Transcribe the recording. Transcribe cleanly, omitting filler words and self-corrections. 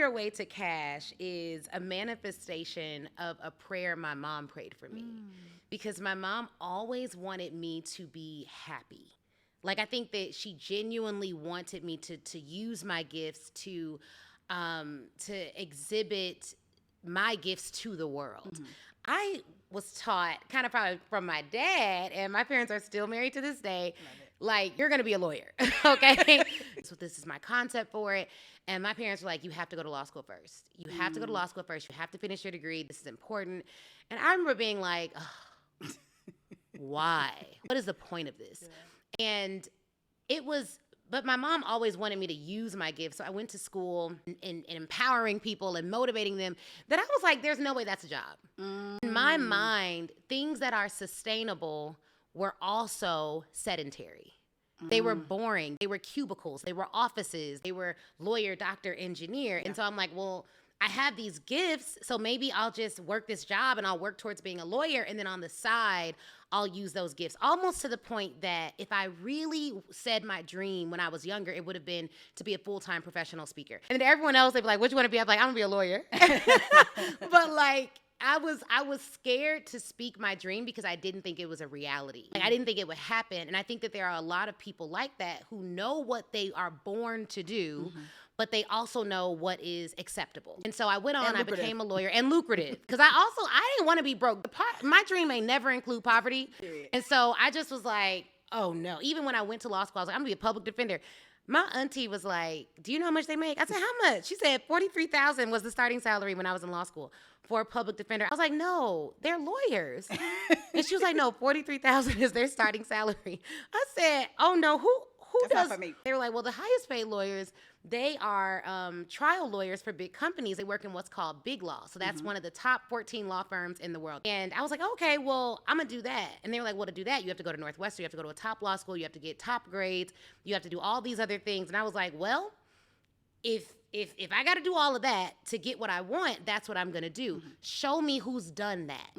Your Way to Cash is a manifestation of a prayer my mom prayed for me. Because my mom always wanted me to be happy. Like, I think that she genuinely wanted me to use my gifts to exhibit my gifts to the world. I was taught kind of probably from my dad, and my parents are still married to this day, like, you're going to be a lawyer, okay? So this is my concept for it. And my parents were like, you have to go to law school first. You have to go to law school first. You have to finish your degree. This is important. And I remember being like, oh, why? What is the point of this? Yeah. And it was, but my mom always wanted me to use my gifts. So I went to school and empowering people and motivating them, that I was like, there's no way that's a job. In my mind, things that are sustainable were also sedentary. They were boring. They were cubicles. They were offices. They were lawyer, doctor, engineer. And so I'm like, well, I have these gifts, so maybe I'll just work this job and I'll work towards being a lawyer. And then on the side, I'll use those gifts, almost to the point that if I really said my dream when I was younger, it would have been to be a full-time professional speaker. And then everyone else, they'd be like, what you want to be? I'm like, I'm going to be a lawyer. But like, I was scared to speak my dream because I didn't think it was a reality. Like, I didn't think it would happen. And I think that there are a lot of people like that who know what they are born to do, but they also know what is acceptable. And so I went on, I became a lawyer, and lucrative. Because I didn't want to be broke. My dream may never include poverty. Period. And so I just was like, oh no. Even when I went to law school, I was like, I'm gonna be a public defender. My auntie was like, do you know how much they make? I said, how much? She said $43,000 was the starting salary when I was in law school for a public defender. I was like, no, they're lawyers. And she was like, no, $43,000 is their starting salary. I said, oh no, who That's does? not for me. They were like, well, the highest paid lawyers, they are trial lawyers for big companies. They work in what's called Big Law. So that's one of the top 14 law firms in the world. And I was like, okay, well, I'm going to do that. And they were like, well, to do that, you have to go to Northwestern. You have to go to a top law school. You have to get top grades. You have to do all these other things. And I was like, well, if I got to do all of that to get what I want, that's what I'm going to do. Show me who's done that.